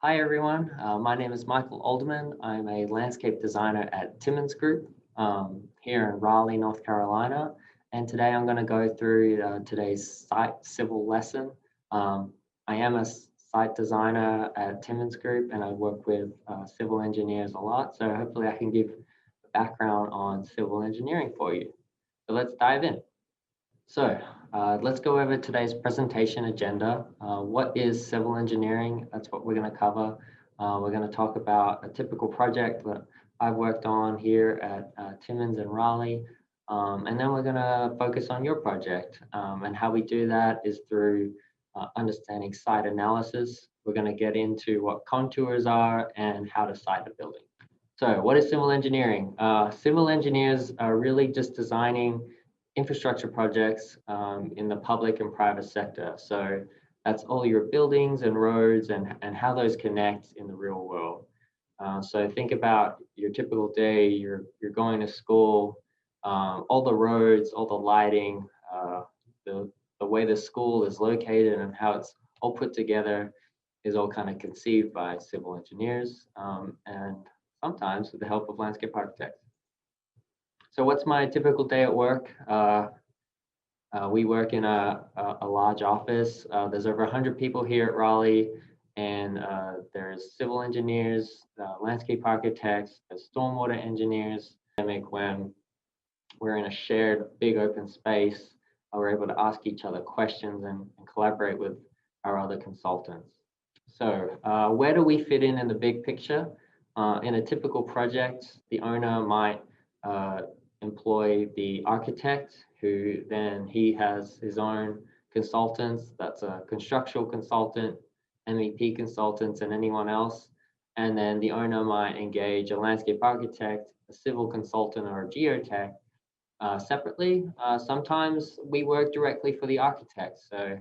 Hi everyone, my name is Michael Alderman. I'm a landscape designer at Timmins Group here in Raleigh, North Carolina. And today I'm going to go through today's site civil lesson. I am a site designer at Timmins Group and I work with civil engineers a lot. So hopefully I can give a background on civil engineering for you. So let's dive in. So let's go over today's presentation agenda. What is civil engineering? That's what we're going to cover. We're going to talk about a typical project that I've worked on here at Timmins and Raleigh. And then we're going to focus on your project. And how we do that is through understanding site analysis. We're going to get into what contours are and how to site a building. So what is civil engineering? Civil engineers are really just designing infrastructure projects in the public and private sector. So that's all your buildings and roads and how those connect in the real world. So think about your typical day, you're going to school, all the roads, all the lighting, the way the school is located and how it's all put together is all kind of conceived by civil engineers and sometimes with the help of landscape architects. So what's my typical day at work? We work in a large office. There's over 100 people here at Raleigh, and there's civil engineers, landscape architects, there's stormwater engineers. When we're in a shared big open space, we're able to ask each other questions and collaborate with our other consultants. So where do we fit in the big picture? In a typical project, the owner might employ the architect, who then he has his own consultants. That's a constructional consultant, MEP consultants, and anyone else. And then the owner might engage a landscape architect, a civil consultant, or a geotech separately. Sometimes we work directly for the architect. So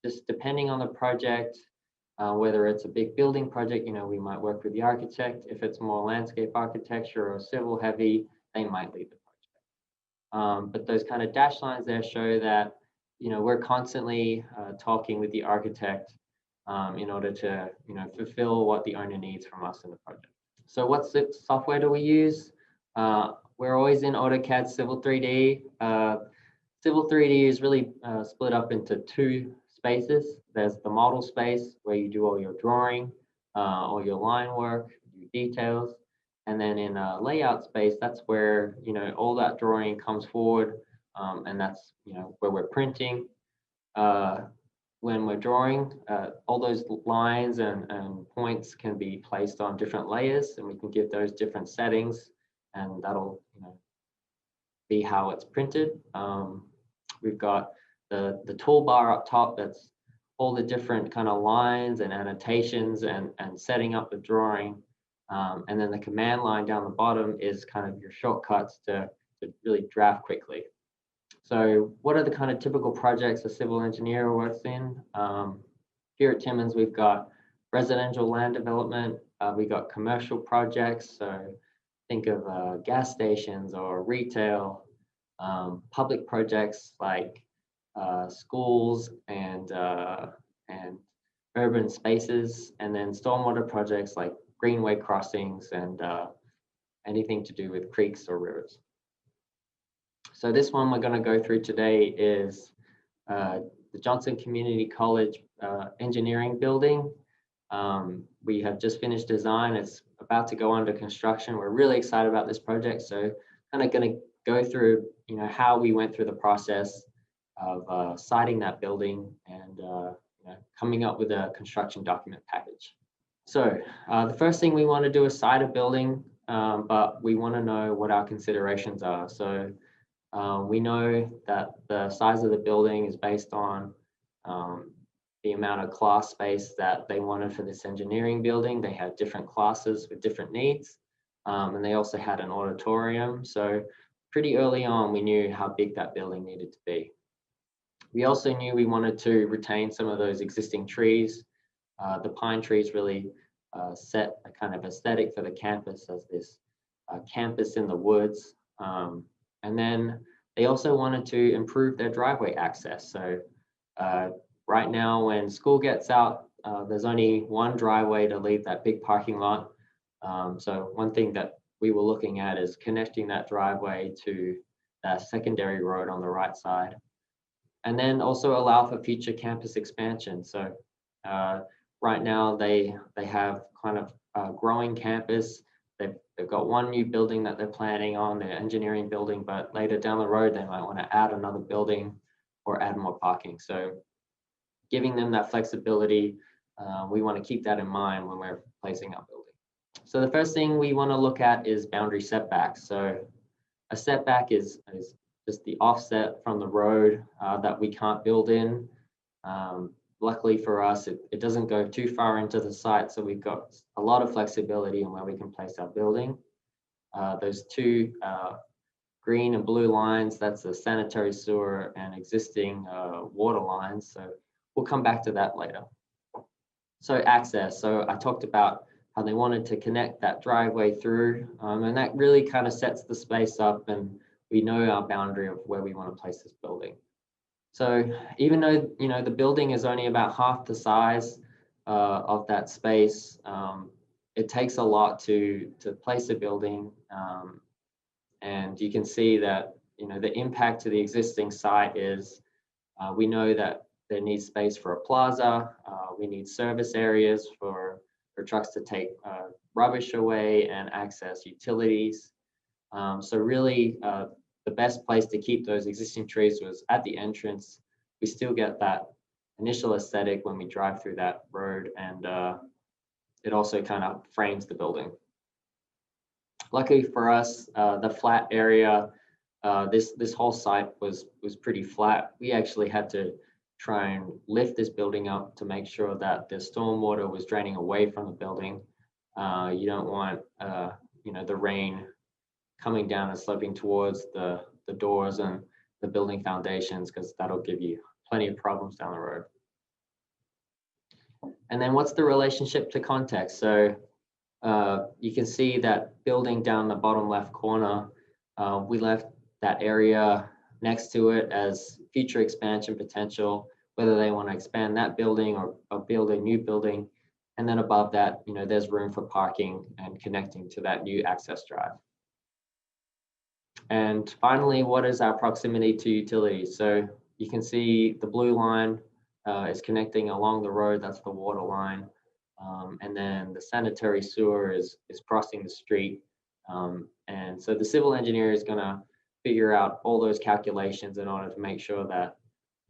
just depending on the project, whether it's a big building project, we might work with the architect. If it's more landscape architecture or civil heavy, they might lead the project. But those kind of dashed lines there show that, we're constantly talking with the architect in order to, fulfill what the owner needs from us in the project. So what software do we use? We're always in AutoCAD Civil 3D. Civil 3D is really split up into two spaces. There's the model space where you do all your drawing, all your line work, your details. And then in a layout space, that's where, all that drawing comes forward. And that's, where we're printing. When we're drawing, all those lines and points can be placed on different layers, and we can give those different settings, and that'll, be how it's printed. We've got the toolbar up top that's all the different kind of lines and annotations and setting up the drawing. And then the command line down the bottom is kind of your shortcuts to really draft quickly. So what are the kind of typical projects a civil engineer works in? Here at Timmins, we've got residential land development. We got commercial projects. So think of gas stations or retail, public projects like schools and urban spaces, and then stormwater projects like greenway crossings and anything to do with creeks or rivers. So this one we're going to go through today is the Johnson Community College engineering building. We have just finished design. It's about to go under construction. We're really excited about this project. So kind of going to go through, how we went through the process of siting that building and coming up with a construction document package. So the first thing we want to do is site a building, but we want to know what our considerations are. So we know that the size of the building is based on the amount of class space that they wanted for this engineering building. They had different classes with different needs, and they also had an auditorium. So pretty early on, we knew how big that building needed to be. We also knew we wanted to retain some of those existing trees. The pine trees really set a kind of aesthetic for the campus as this campus in the woods. And then they also wanted to improve their driveway access. So right now, when school gets out, there's only one driveway to leave that big parking lot. So one thing that we were looking at is connecting that driveway to that secondary road on the right side. And then also allow for future campus expansion. So right now they have kind of a growing campus. They've got one new building that they're planning on, their engineering building, but later down the road, they might want to add another building or add more parking. So giving them that flexibility, we want to keep that in mind when we're placing our building. So the first thing we want to look at is boundary setbacks. So a setback is just the offset from the road that we can't build in. Luckily for us, it doesn't go too far into the site, so we've got a lot of flexibility in where we can place our building. Those two green and blue lines, that's the sanitary sewer and existing water lines. So we'll come back to that later. So access. So I talked about how they wanted to connect that driveway through, and that really kind of sets the space up, and we know our boundary of where we want to place this building. So even though the building is only about half the size of that space, it takes a lot to place a building, and you can see that the impact to the existing site is we know that there needs space for a plaza. We need service areas for trucks to take rubbish away and access utilities. So really, the best place to keep those existing trees was at the entrance. We still get that initial aesthetic when we drive through that road, and it also kind of frames the building. Luckily for us, the flat area, this whole site was pretty flat. We actually had to try and lift this building up to make sure that the stormwater was draining away from the building. You don't want the rain coming down and sloping towards the doors and the building foundations, because that'll give you plenty of problems down the road. And then what's the relationship to context? So you can see that building down the bottom left corner, we left that area next to it as future expansion potential, whether they want to expand that building or build a new building. And then above that, there's room for parking and connecting to that new access drive. And finally, what is our proximity to utilities? So you can see the blue line is connecting along the road, that's the water line. And then the sanitary sewer is crossing the street. And so the civil engineer is gonna figure out all those calculations in order to make sure that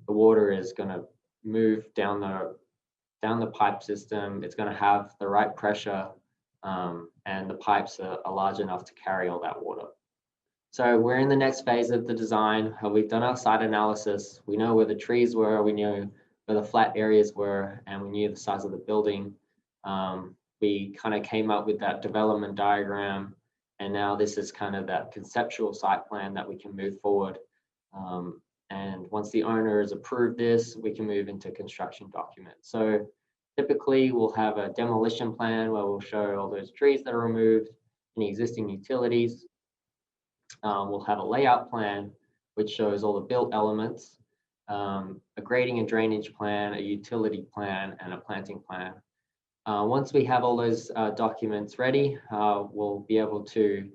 the water is gonna move down the pipe system. It's gonna have the right pressure, and the pipes are large enough to carry all that water. So we're in the next phase of the design. We've done our site analysis. We know where the trees were, we knew where the flat areas were, and we knew the size of the building. We kind of came up with that development diagram, and now this is kind of that conceptual site plan that we can move forward. And once the owner has approved this, we can move into construction documents. So typically we'll have a demolition plan where we'll show all those trees that are removed, any existing utilities. We'll have a layout plan, which shows all the built elements, a grading and drainage plan, a utility plan, and a planting plan. Once we have all those documents ready, we'll be able to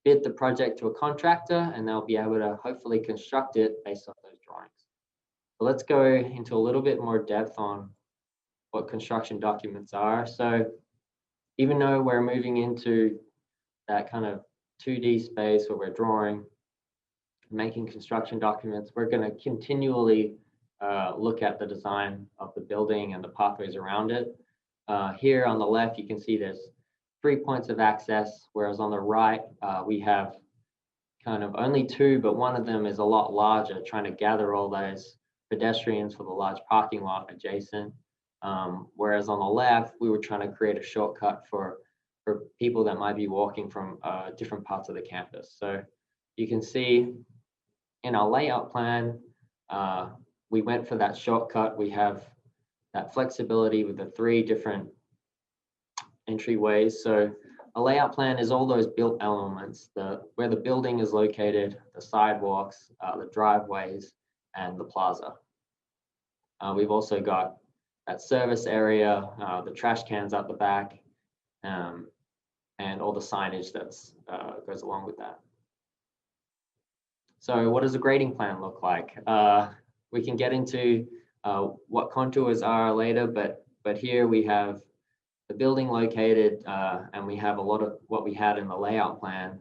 bid the project to a contractor, and they'll be able to hopefully construct it based on those drawings. But let's go into a little bit more depth on what construction documents are. So even though we're moving into that kind of 2D space where we're drawing, making construction documents, we're going to continually look at the design of the building and the pathways around it. Here on the left, you can see there's 3 points of access, whereas on the right, we have kind of only 2, but one of them is a lot larger, trying to gather all those pedestrians for the large parking lot adjacent. Whereas on the left, we were trying to create a shortcut for people that might be walking from different parts of the campus. So you can see in our layout plan, we went for that shortcut. We have that flexibility with the 3 different entryways. So a layout plan is all those built elements, where the building is located, the sidewalks, the driveways, and the plaza. We've also got that service area, the trash cans out the back, and all the signage that's goes along with that. So what does a grading plan look like? We can get into what contours are later, but here we have the building located, and we have a lot of what we had in the layout plan,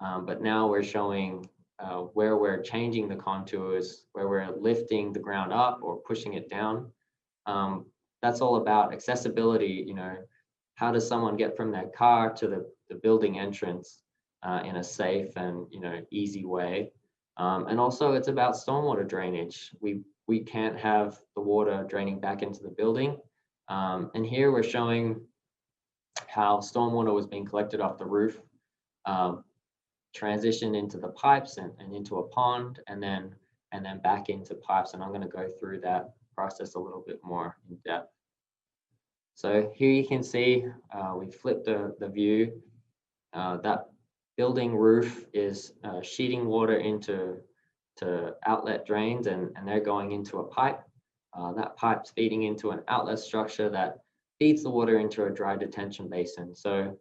but now we're showing where we're changing the contours, where we're lifting the ground up or pushing it down. That's all about accessibility. How does someone get from their car to the building entrance in a safe and easy way? And also it's about stormwater drainage. We can't have the water draining back into the building. And here we're showing how stormwater was being collected off the roof, transitioned into the pipes and into a pond, and then back into pipes. And I'm going to go through that process a little bit more in depth. So here you can see we flipped the view. That building roof is sheeting water into outlet drains, and they're going into a pipe. That pipe's feeding into an outlet structure that feeds the water into a dry detention basin. So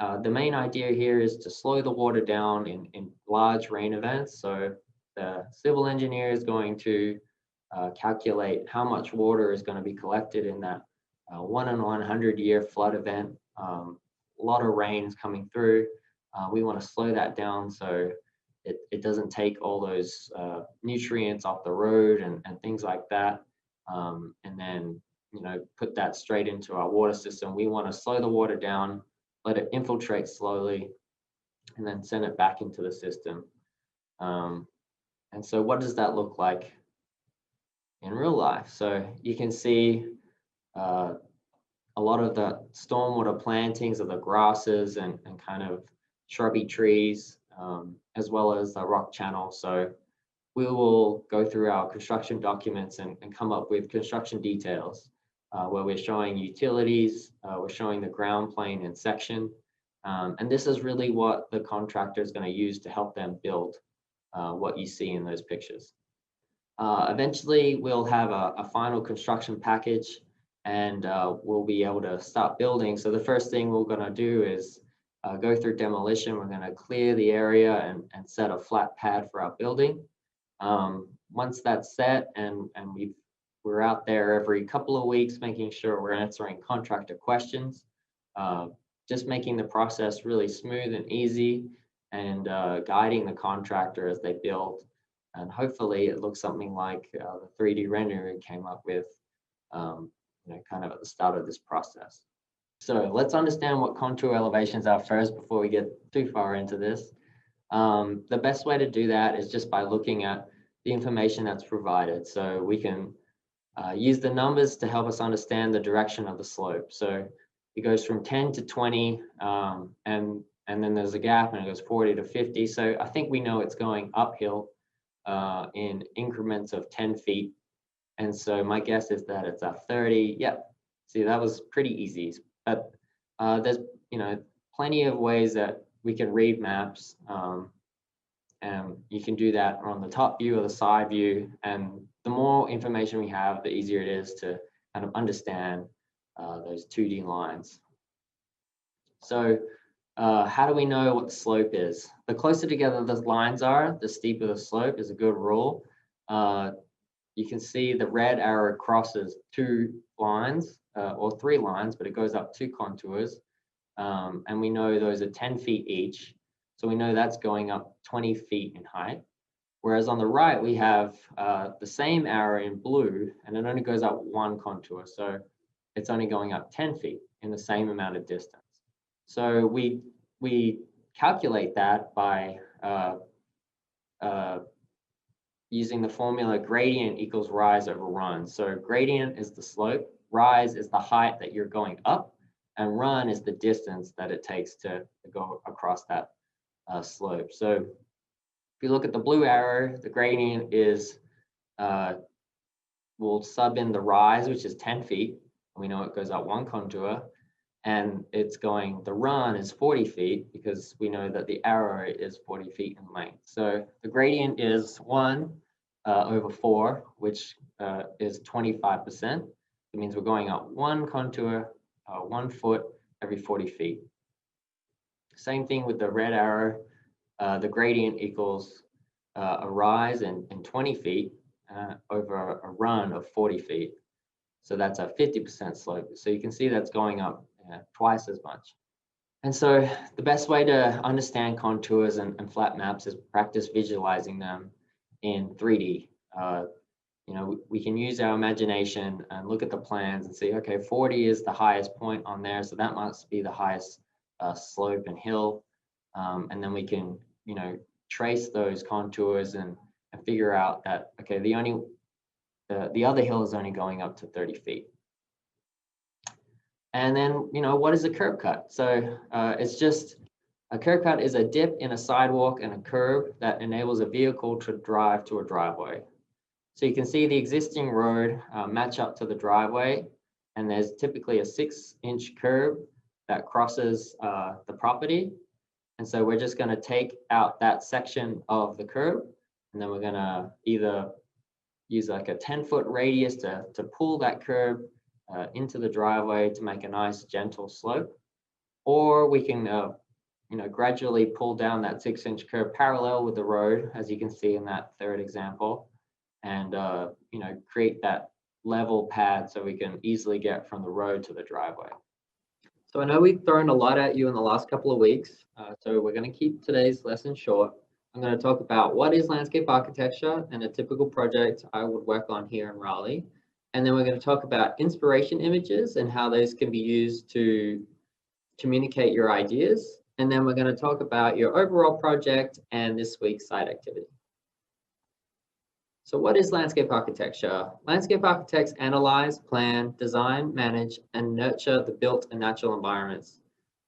the main idea here is to slow the water down in large rain events. So the civil engineer is going to calculate how much water is going to be collected in that 1 in 100 year flood event. A lot of rain is coming through. We want to slow that down so it doesn't take all those nutrients off the road and things like that, and then put that straight into our water system. We want to slow the water down, let it infiltrate slowly, and then send it back into the system. And so what does that look like in real life? So you can see a lot of the stormwater plantings of the grasses and kind of shrubby trees, as well as the rock channel. So we will go through our construction documents and come up with construction details where we're showing utilities, we're showing the ground plane and section. And this is really what the contractor is going to use to help them build what you see in those pictures. Eventually, we'll have a final construction package, and we'll be able to start building. So the first thing we're going to do is go through demolition. We're going to clear the area and set a flat pad for our building. Once that's set and we're out there every couple of weeks making sure we're answering contractor questions, just making the process really smooth and easy, and guiding the contractor as they build. And hopefully it looks something like the 3D render we came up with kind of at the start of this process. So let's understand what contour elevations are first before we get too far into this. The best way to do that is just by looking at the information that's provided. So we can use the numbers to help us understand the direction of the slope. So it goes from 10 to 20, and then there's a gap, and it goes 40 to 50. So I think we know it's going uphill in increments of 10 feet. And so my guess is that it's a 30. Yep. See, that was pretty easy. But there's plenty of ways that we can read maps, and you can do that on the top view or the side view. And the more information we have, the easier it is to kind of understand those 2D lines. So how do we know what the slope is? The closer together the lines are, the steeper the slope is a good rule. You can see the red arrow crosses 2 lines or 3 lines, but it goes up 2 contours. And we know those are 10 feet each. So we know that's going up 20 feet in height. Whereas on the right, we have the same arrow in blue, and it only goes up 1 contour. So it's only going up 10 feet in the same amount of distance. So we calculate that by using the formula gradient equals rise over run. So gradient is the slope, rise is the height that you're going up, and run is the distance that it takes to go across that slope. So if you look at the blue arrow, the gradient is, we'll sub in the rise, which is 10 feet. We know it goes up 1 contour, and the run is 40 feet because we know that the arrow is 40 feet in length. So the gradient is 1 over 4, which is 25%. It means we're going up one contour, 1 foot every 40 feet. Same thing with the red arrow. The gradient equals a rise in 20 feet over a run of 40 feet. So that's a 50% slope. So you can see that's going up twice as much. And so the best way to understand contours and flat maps is practice visualizing them in 3D. We can use our imagination and look at the plans and see, okay, 40 is the highest point on there, so that must be the highest slope and hill. And then we can, trace those contours and figure out that, okay, the other hill is only going up to 30 feet. And then, what is a curb cut? So it's just, a curb cut is a dip in a sidewalk and a curb that enables a vehicle to drive to a driveway. So you can see the existing road match up to the driveway, and there's typically a 6-inch curb that crosses the property. And so we're just going to take out that section of the curb, and then we're going to either use like a 10-foot radius to pull that curb into the driveway to make a nice gentle slope, or we can gradually pull down that 6-inch curb parallel with the road, as you can see in that third example, and create that level pad so we can easily get from the road to the driveway. So I know we've thrown a lot at you in the last couple of weeks, so we're going to keep today's lesson short. I'm going to talk about what is landscape architecture and a typical project I would work on here in Raleigh. And then we're going to talk about inspiration images and how those can be used to communicate your ideas. And then we're going to talk about your overall project and this week's site activity. So what is landscape architecture? Landscape architects analyze, plan, design, manage, and nurture the built and natural environments.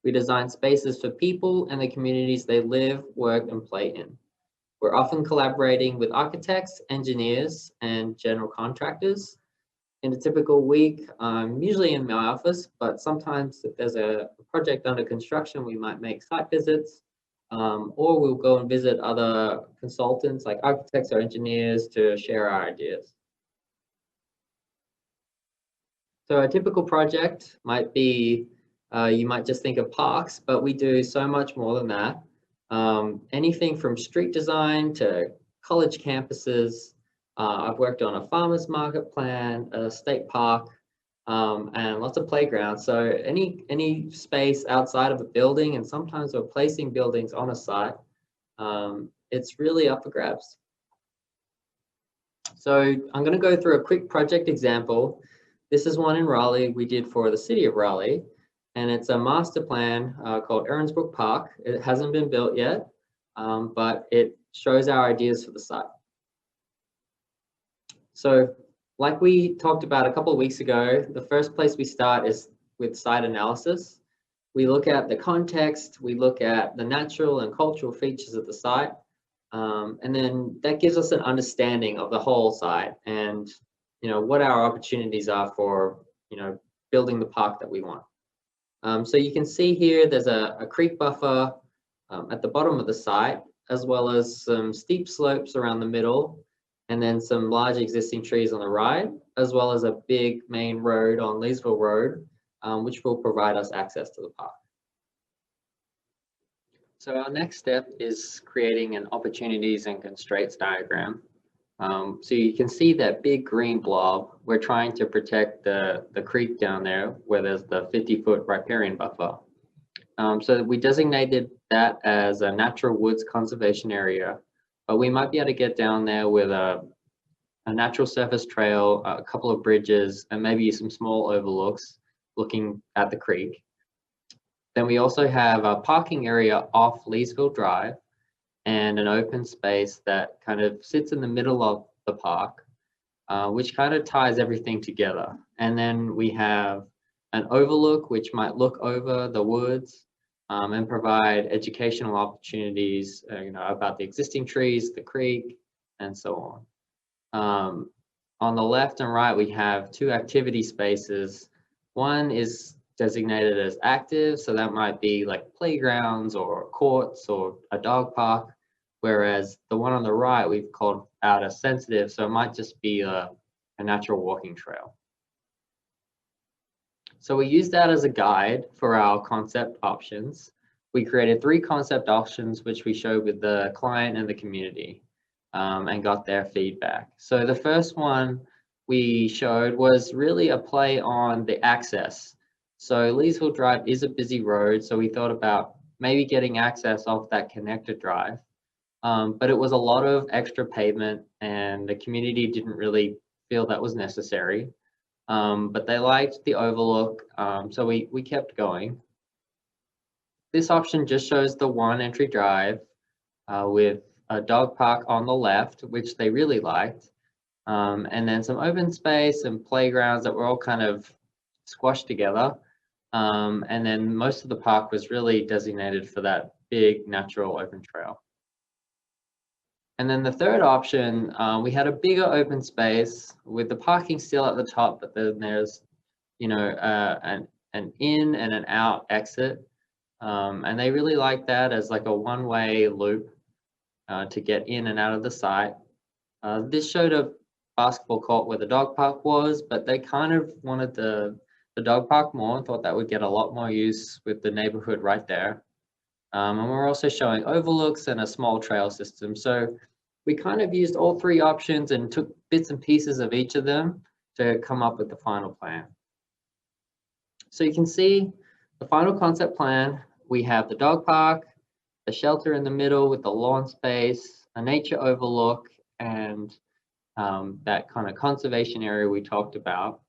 We design spaces for people and the communities they live, work, and play in. We're often collaborating with architects, engineers, and general contractors. In a typical week, I'm usually in my office, but sometimes if there's a project under construction, we might make site visits. Or we'll go and visit other consultants like architects or engineers to share our ideas. So a typical project might be, you might just think of parks, but we do so much more than that. Anything from street design to college campuses. I've worked on a farmer's market plan, a state park, and lots of playgrounds. So any space outside of a building, and sometimes we're placing buildings on a site, it's really up for grabs. So I'm going to go through a quick project example. This is one in Raleigh we did for the city of Raleigh, and it's a master plan called Erinsbrook Park. It hasn't been built yet, but it shows our ideas for the site. So like we talked about a couple of weeks ago, the first place we start is with site analysis. We look at the context, we look at the natural and cultural features of the site, and then that gives us an understanding of the whole site and what our opportunities are for building the park that we want. So you can see here there's a creek buffer at the bottom of the site, as well as some steep slopes around the middle, and then some large existing trees on the right, as well as a big main road on Leesville Road, which will provide us access to the park. So our next step is creating an opportunities and constraints diagram. So you can see that big green blob. We're trying to protect the creek down there where there's the 50-foot riparian buffer. So we designated that as a natural woods conservation area, but we might be able to get down there with a natural surface trail, a couple of bridges, and maybe some small overlooks looking at the creek. Then we also have a parking area off Leesville Drive and an open space that kind of sits in the middle of the park, which kind of ties everything together. And then we have an overlook, which might look over the woods and provide educational opportunities, about the existing trees, the creek, and so on. On the left and right, we have two activity spaces. One is designated as active, so that might be like playgrounds or courts or a dog park, whereas the one on the right we've called out as sensitive, so it might just be a natural walking trail. So we used that as a guide for our concept options. We created 3 concept options, which we showed with the client and the community, and got their feedback. So the first one we showed was really a play on the access. So Leesville Drive is a busy road, so we thought about maybe getting access off that connected drive. But it was a lot of extra pavement and the community didn't really feel that was necessary. But they liked the overlook, so we kept going. This option just shows the one entry drive with a dog park on the left, which they really liked, and then some open space and playgrounds that were all kind of squashed together. And then most of the park was really designated for that big natural open trail. And then the third option, we had a bigger open space with the parking still at the top, but then there's, you know, an in and an out exit. And they really like that as like a one-way loop to get in and out of the site. This showed a basketball court where the dog park was, but they kind of wanted the dog park more and thought that would get a lot more use with the neighborhood right there. And we're also showing overlooks and a small trail system. So we kind of used all 3 options and took bits and pieces of each of them to come up with the final plan. So you can see the final concept plan. We have the dog park, the shelter in the middle with the lawn space, a nature overlook, and that kind of conservation area we talked about.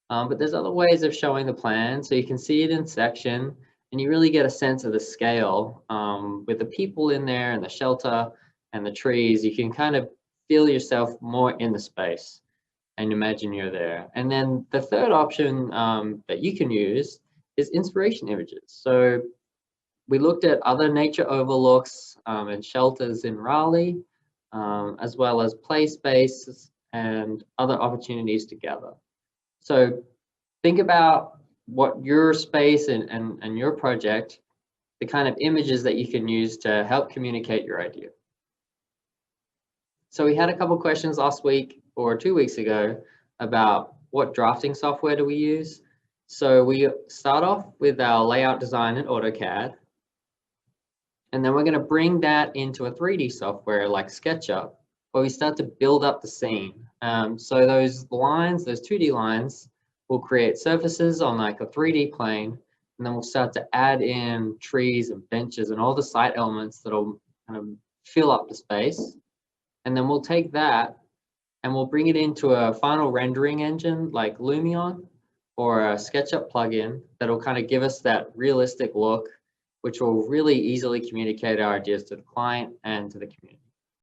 But there's other ways of showing the plan. So you can see it in section and you really get a sense of the scale with the people in there and the shelter and the trees. You can kind of feel yourself more in the space and imagine you're there. And then the third option that you can use is inspiration images. So we looked at other nature overlooks and shelters in Raleigh, as well as play spaces and other opportunities to gather. So think about what your space and your project, the kind of images that you can use to help communicate your idea. So we had a couple questions last week or 2 weeks ago about what drafting software do we use. So we start off with our layout design in AutoCAD. And then we're going to bring that into a 3D software like SketchUp, where we start to build up the scene. So those lines, those 2D lines, will create surfaces on like a 3D plane, and then we'll start to add in trees and benches and all the site elements that'll kind of fill up the space. And then we'll take that and we'll bring it into a final rendering engine like Lumion or a SketchUp plugin that'll kind of give us that realistic look, which will really easily communicate our ideas to the client and to the community.